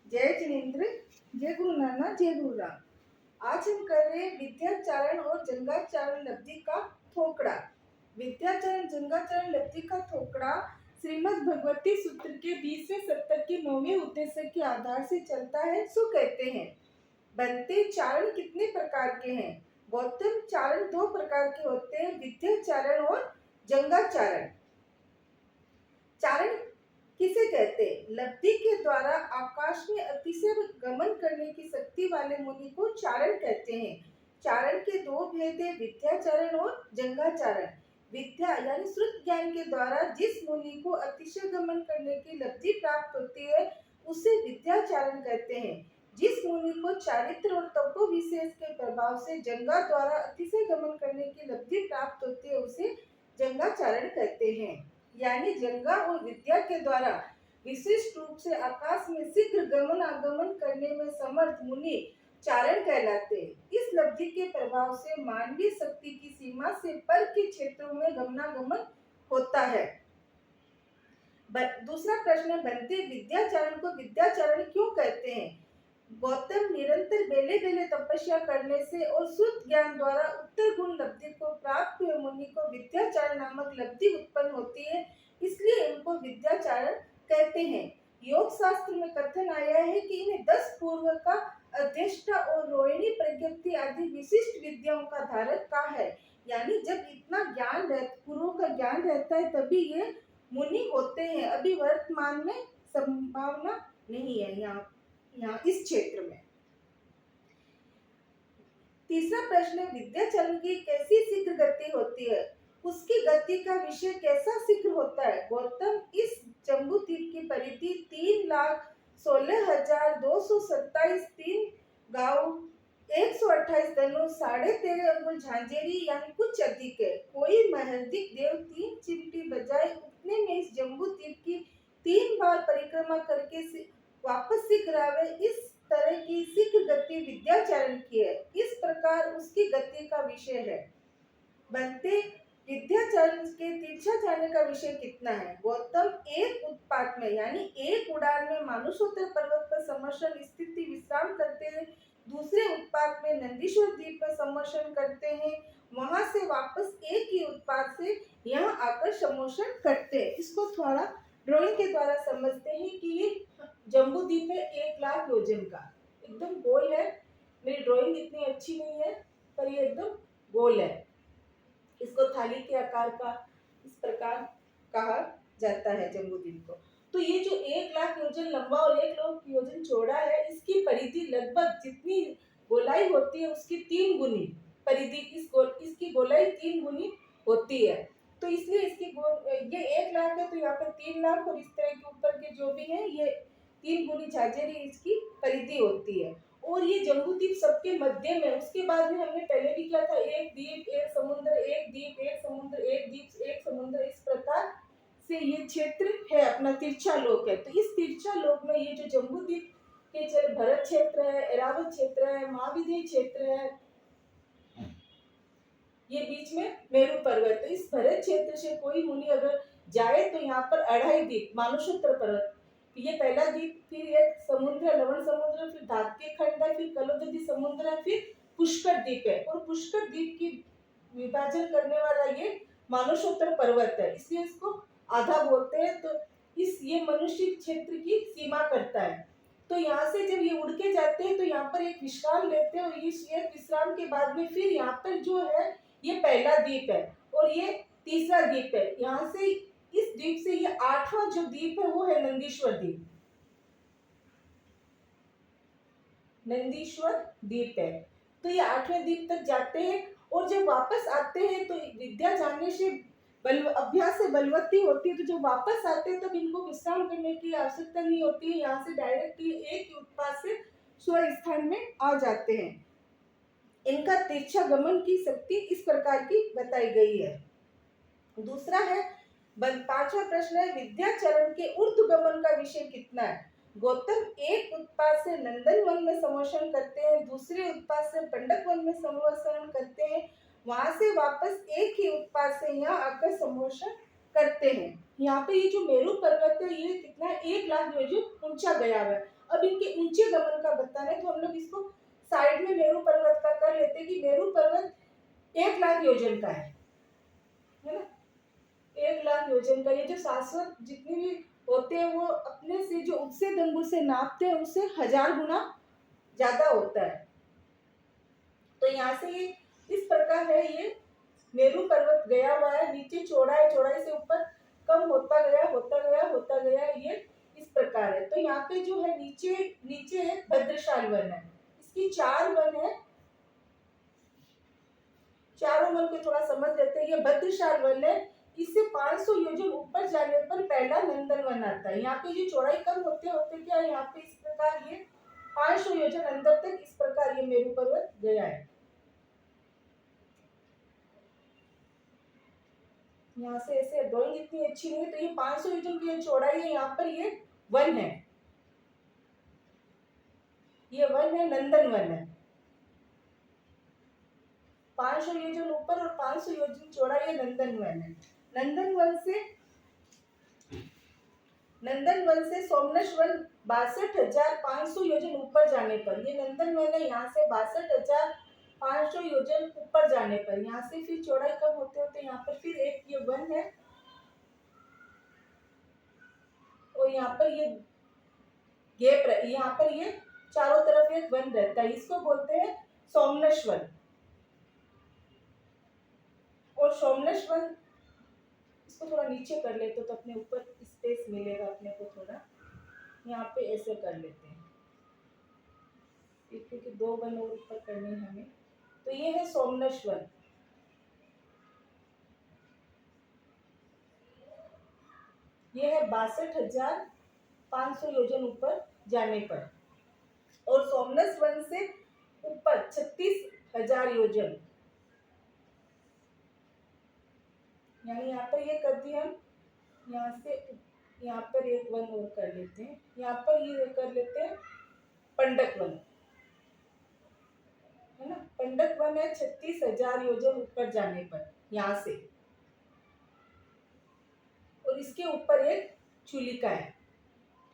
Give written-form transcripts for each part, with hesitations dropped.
जय जिनेन्द्र, जय गुरु नानक, जय गुरु राम। आज हम कर रहे हैं विद्याचरण और जंगाचरण लब्धि का थोकड़ा। विद्याचरण जंगाचरण लब्धि का थोकड़ा श्रीमद् भगवती सूत्र के 20वें सप्तक के 9वें उद्देश्य के आधार से चलता है। सो कहते हैं, बनते चारण कितने प्रकार के हैं? गौतम, चारण दो प्रकार के होते हैं, विद्याचरण और जंगाचरण। चारण किसे कहते हैं? लब्धि के द्वारा आकाश में अतिशय गमन करने की शक्ति वाले मुनि को चारण कहते हैं। चारण के दो भेद है, विद्याचरण और जंगाचरण। विद्या यानी श्रुत ज्ञान के द्वारा जिस मुनि को अतिशय गमन करने की लब्धि प्राप्त होती है उसे विद्याचरण कहते हैं। जिस मुनि को चारित्र और तपो विशेष के प्रभाव से जंगा द्वारा अतिशय गमन करने की लब्धि प्राप्त होती है उसे जंगाचरण कहते हैं। यानी जंगा और विद्या के द्वारा विशिष्ट रूप से आकाश में शीघ्र गमन आगमन करने में समर्थ मुनि चारण कहलाते हैं। इस लब्धि के प्रभाव से मानवीय शक्ति की सीमा से पर के क्षेत्रों में गमनागमन होता है। दूसरा प्रश्न, बनते विद्याचरण को विद्याचरण क्यों कहते हैं? गौतम, निरंतर बेले बेले तपस्या करने से और शुद्ध ज्ञान द्वारा उत्तर गुण लब्धि को प्राप्त हुए मुनि को विद्याचरण नामक लब्धि उत्पन्न होती है, इसलिए इनको विद्याचरण कहते हैं। योग शास्त्र में कथन आया है कि इन्हें 10 पूर्व का, अध्यष्टा और रोहिणी प्रज्ञप्ति आदि विशिष्ट विद्याओं का धारक कहा है। यानी जब इतना ज्ञान पूर्व का ज्ञान रहता है तभी ये मुनि होते हैं। अभी वर्तमान में संभावना नहीं है यहाँ इस क्षेत्र में। तीसरा प्रश्न, विद्याचरण की कैसी शीघ्र गति होती है? उसकी गति का विषय कैसा शीघ्र होता है? गौतम, इस जम्बूद्वीप की परिधि 3,16,227 3 गांव, 128 धनुष, 13.5 अंगुल झांझेरी यानी कुछ अधिक है। कोई महर्दिक देव 3 चिमटी बजाए उतने में इस जम्बूद्वीप की 3 बार परिक्रमा करके वापस शीघ्र आवे, इस तरह की शीघ्र गति विद्याचरण की है। इस प्रकार उसकी गति का विषय है। बनते विद्याचरण के तिरछा जाने का विषय कितना है? गौतम, एक उत्पात में यानी एक उड़ान में मानुषोत्तर पर्वत पर समर्शन स्थिति विश्राम करते हैं, दूसरे उत्पात में नंदीश्वर द्वीप पर समर्शन करते हैं, वहां से वापस एक ही उत्पात से यहाँ आकर समर्शन करते हैं। इसको थोड़ा ड्राइंग के द्वारा समझते हैं कि ये जम्बूद्वीप है 1,00,000 योजन का, एकदम गोल है। मेरी ड्राइंग इतनी अच्छी नहीं है पर ये एकदम गोल है। इसको थाली के आकार का इस प्रकार कहा जाता है जम्बूद्वीप को। तो ये जो 1,00,000 योजन लंबा और 1,00,000 योजन चौड़ा है, इसकी परिधि लगभग जितनी गोलाई होती है उसकी 3 गुनी परिधि, इसकी गोलाई 3 गुनी होती है। तो इसलिए इसकी ये 1,00,000 है तो यहाँ पर 3,00,000 और इस तरह के ऊपर के जो भी है ये 3 गुनी झांझेरी इसकी परिधि होती है। और ये जम्बूद्वीप सबके मध्य में, उसके बाद में हमने पहले भी किया था, एक द्वीप एक समुद्र, एक द्वीप एक समुद्र, एक द्वीप एक समुद्र, इस प्रकार से ये क्षेत्र है अपना तिरछा लोक है। तो इस तिरछा लोक में ये जो जम्बूद्वीप के भरत क्षेत्र है, ऐरावत क्षेत्र है, महाविद्य क्षेत्र है, ये बीच में मेरू पर्वत। तो इस भरत क्षेत्र से कोई मुनि अगर जाए तो यहाँ पर 2.5 द्वीप, मानुषोत्तर पर्वत, ये पहला द्वीप, फिर एक समुद्र, लवण समुद्र, फिर धात्विक खंड है, फिर कलोदधी समुद्र है, फिर पुष्कर द्वीप है। और पुष्कर द्वीप की विभाजन करने वाला ये मानुषोत्तर पर्वत है, इसलिए इसको आधा बोलते हैं। तो ये मनुष्य क्षेत्र की सीमा करता है। तो यहाँ से जब ये उड़ के जाते हैं तो यहाँ पर एक विश्राम लेते हैं, और इस विश्राम के बाद में फिर यहाँ पर जो है ये पहला द्वीप है और ये तीसरा द्वीप है। यहाँ से इस द्वीप से ये 8वां जो द्वीप है वो है नंदीश्वर द्वीप। नंदीश्वर द्वीप है। तो ये 8वें द्वीप तक जाते हैं और जब वापस आते हैं तो विद्या जानने से अभ्यास से बलवत्ती होती है। तो जब वापस आते हैं तब इनको विश्राम करने की आवश्यकता नहीं होती है, यहाँ से डायरेक्ट एक ही उत्पाद से स्व स्थान में आ जाते हैं। इनका तिरछा गमन की शक्ति इस प्रकार की बताई गई है। दूसरा है 5वां प्रश्न है, विद्याचरण के ऊर्ध्वगमन का विषय कितना है? गौतम, एक उत्पाद से नंदन वन में समर्शन करते हैं, दूसरे उत्पाद से पंडक वन में समर्शन करते हैं, वहां से वापस एक ही उत्पाद से यहाँ आकर समर्शन करते हैं। यहाँ पे ये जो मेरू पर्वत है ये कितना 1,00,000 योजन ऊंचा गया हुआ है। अब इनके ऊंचे गमन का बताना है, तो हम लोग इसको साइड में मेरू पर्वत का कर लेते हैं कि मेरू पर्वत 1,00,000 योजन का है ना। 1,00,000 योजन का। ये जो शाश्वत जितने भी होते हैं वो अपने से जो उपसे अंगुल से नापते हैं उससे 1000 गुना ज्यादा होता है। तो यहाँ से ये इस प्रकार है, ये मेरू पर्वत गया हुआ है, नीचे चौड़ाई चौड़ाई से ऊपर कम होता गया होता गया होता गया, ये इस प्रकार है। तो यहाँ पे जो है नीचे नीचे है भद्रशाल वन है, इसकी 4 वन है, चारों वन को थोड़ा समझ लेते हैं। ये भद्रशाल वन है, इससे 500 योजन ऊपर जाने पर पहला नंदन वन आता है। यहाँ पे ये चौड़ाई कम होते होते क्या यहाँ पे इस प्रकार ये 500 योजन अंदर तक इस प्रकार ये मेरू पर्वत गया है। यहाँ से ऐसे ड्राइंग इतनी अच्छी नहीं है, तो ये 500 योजन की चौड़ाई है, यहाँ पर ये वन है, ये वन है, नंदन वन है। 500 योजन ऊपर और 500 योजन चौड़ा ये नंदन वन है। नंदन वन से सोमनाथ वन 62,500 योजन ऊपर जाने पर, ये नंदन वन है, यहाँ से 62,500 योजन ऊपर जाने पर, यहाँ से फिर चौड़ाई कम होते होते यहाँ पर फिर एक ये वन है, और यहाँ पर ये गैप, यहाँ पर ये चारों तरफ एक वन रहता है, इसको बोलते हैं सोमनाथ वन। और सोमनाथ वन, इसको थोड़ा नीचे कर लेते तो अपने ऊपर स्पेस मिलेगा अपने को थोड़ा, यहाँ पे ऐसे कर लेते हैं क्योंकि 2 वन और ऊपर करने हैं हमें। तो ये है सोमनाथ वन, ये है 62,500 योजन ऊपर जाने पर, और सोमनाथ वन से ऊपर 36,000 योजन, यानी यहाँ पर ये कर दिया हम, यहाँ से यहाँ पर एक वन और कर लेते हैं, यहाँ पर ये कर लेते हैं पंडक वन, है ना। पंडक वन है 36,000 योजन ऊपर जाने पर यहाँ से, और इसके ऊपर एक चूलिका है,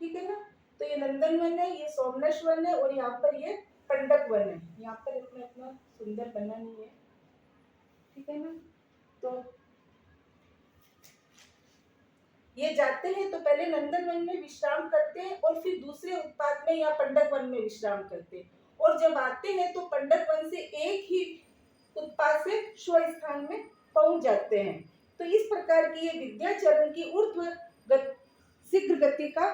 ठीक है ना। तो ये नंदन वन है, ये सोमनाथ वन है, और यहाँ पर ये पंडक वन है। यहाँ पर इतना इतना सुंदर बना नहीं है, ठीक है ना। तो ये जाते हैं तो पहले नंदन वन में विश्राम करते हैं और फिर दूसरे उत्पाद में या पंडक वन में विश्राम करते हैं, और जब आते हैं तो पंडक वन से एक ही उत्पाद से स्व स्थान में पहुंच जाते हैं। तो इस प्रकार की ये विद्याचरण की ऊर्ध्व शीघ्र गति का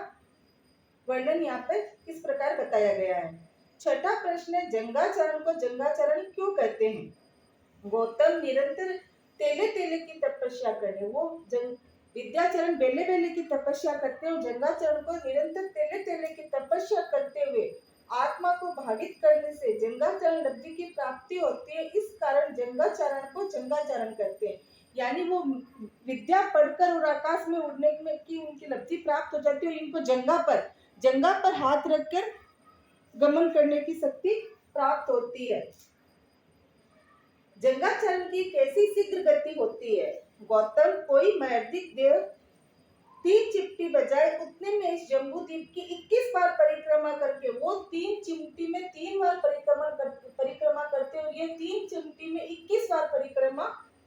वर्णन यहाँ पर इस प्रकार बताया गया है। छठा प्रश्न है, जंगाचरण को जंगाचरण क्यों कहते हैं। गौतम निरंतर तेले तेले की तपस्या करे, वो विद्याचरण बेले बेले की तपस्या करते हैं, और जंगाचरण को निरंतर तेले तेले की तपस्या करते हुए आत्मा को भावित करने से जंगाचरण लब्धि की प्राप्ति होती है। इस कारण जंगाचरण को जंगाचरण करते हैं, यानी वो विद्या पढ़कर और आकाश में उड़ने में की उनकी लब्धि प्राप्त हो जाती है, और इनको जंगा पर हाथ रखकर गमन करने की शक्ति प्राप्त होती है। जंगाचरण की कैसी शीघ्र गति होती है। गौतम, कोई महर्दिक देव 3 चिमटी बजाए उतने में इस जम्बू द्वीप की 21 बार परिक्रमा करके, वो 3 चिमटी में 3 बार परिक्रमा करते हैं, और ये 3 चिमटी में 21 बार परिक्रमा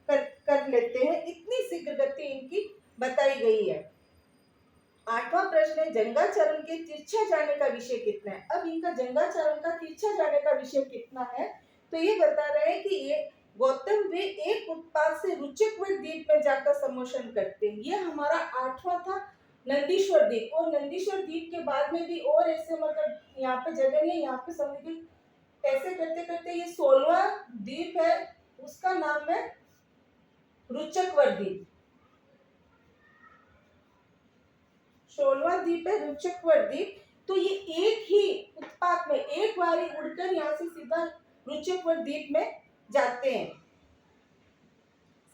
कर लेते हैं। इतनी शीघ्र गति इनकी बताई गई है। 8वां प्रश्न है, जंगाचरण के तिरछा जाने का विषय कितना है। अब इनका जंगाचरण का तिरछा जाने का विषय कितना है, तो ये बता रहे हैं कि ये गौतम वे एक उत्पाद से रुचकवर द्वीप में जाकर समोशन करते हैं। ये हमारा 8वां था नंदीश्वर द्वीप, और नंदीश्वर द्वीप के बाद में भी और ऐसे मतलब यहाँ पे जगह नहीं है, यहाँ पे समझिए ऐसे करते करते ये 16वां द्वीप है, उसका नाम है रुचकवर द्वीप। 16वां द्वीप है रुचकवर द्वीप। तो ये एक ही उत्पाद में एक बार ही उड़कर यहाँ से सीधा रुचकवर द्वीप में जाते हैं,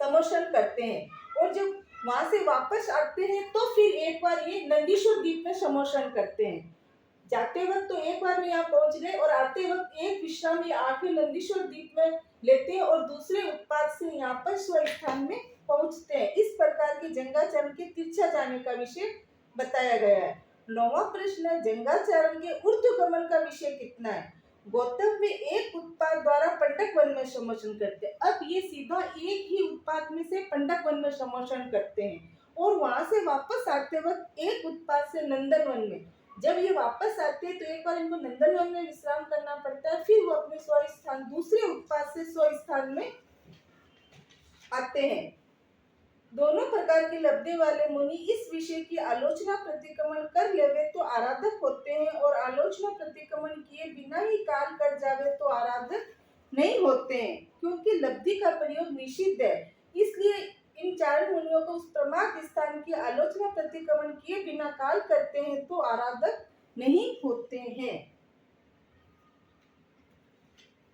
समोशन करते हैं, और जब वहां से वापस आते हैं तो फिर एक बार ये नंदीश्वर द्वीप में समोशन करते हैं। जाते वक्त तो एक बार में यहाँ पहुंच गए, और आते वक्त एक विश्राम ये 8वें नंदीश्वर द्वीप में लेते हैं, और दूसरे उत्पाद से यहाँ पर स्व स्थान में पहुंचते हैं। इस प्रकार की जंगाचरण के तिरछा जाने का विषय बताया गया है। 9वां प्रश्न है, जंगाचरण के ऊर्ध्वगमन का विषय कितना है? गौतम वे एक उत्पाद द्वारा पंडक वन में समोषण करते हैं। अब ये सीधा एक ही उत्पाद में से पंडक वन में समोषण करते हैं और वहां से वापस आते वक्त एक उत्पाद से नंदन वन में, जब ये वापस आते हैं तो एक बार इनको नंदन वन में विश्राम करना पड़ता है, फिर वो अपने स्व स्थान दूसरे उत्पाद से स्व स्थान में आते हैं। दोनों प्रकार की लब्धि वाले मुनि इस विषय की आलोचना प्रतिक्रमण कर लेवे तो आराधक होते हैं और आलोचना प्रतिक्रमण किए बिना ही काल कर जावे तो आराधक नहीं होते हैं, क्योंकि लब्धि का प्रयोग निषिद्ध है। इसलिए इन चार मुनियों को उस प्रमाद स्थान की आलोचना प्रतिक्रमण किए बिना काल करते हैं तो आराधक नहीं होते हैं।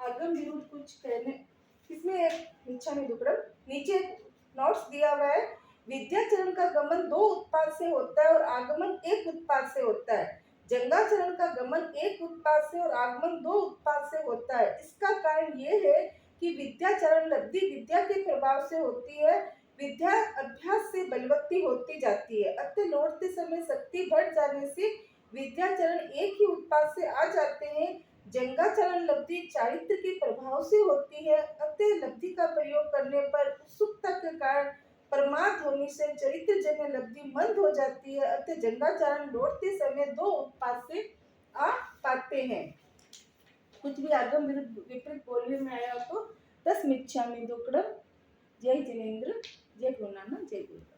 आगम विरुद्ध कुछ कहने, इसमें मिच्छामि दुक्कडम नीचे नोट्स दिया हुआ है। विद्याचरण का गमन दो उत्पाद से होता है और आगमन एक उत्पाद से होता है। जंगाचरण का गमन एक उत्पाद से और आगमन दो उत्पाद से होता है। इसका कारण ये है कि विद्याचरण लब्धि विद्या के प्रभाव से होती है, विद्या अभ्यास से बलवत्ती होती जाती है। अतः लौटते समय शक्ति बढ़ जाने से विद्याचरण एक ही उत्पाद से आ जाते हैं। जंगाचरण लब्धि चारित्र के प्रभाव से होती है, अतः लब्धि का प्रयोग करने पर उत्सुकता के कारण प्रमाद होने से चरित्र जन्य लब्धि मंद हो जाती है, अतः जंगाचरण लौटते समय दो उत्पाद से आ पाते हैं। कुछ भी आगम विरुद्ध विपरीत बोलने में आया तो 10 मिच्छामि दुक्कडम। जय जिनेन्द्र, जय गुरु नानक, जय गुरु।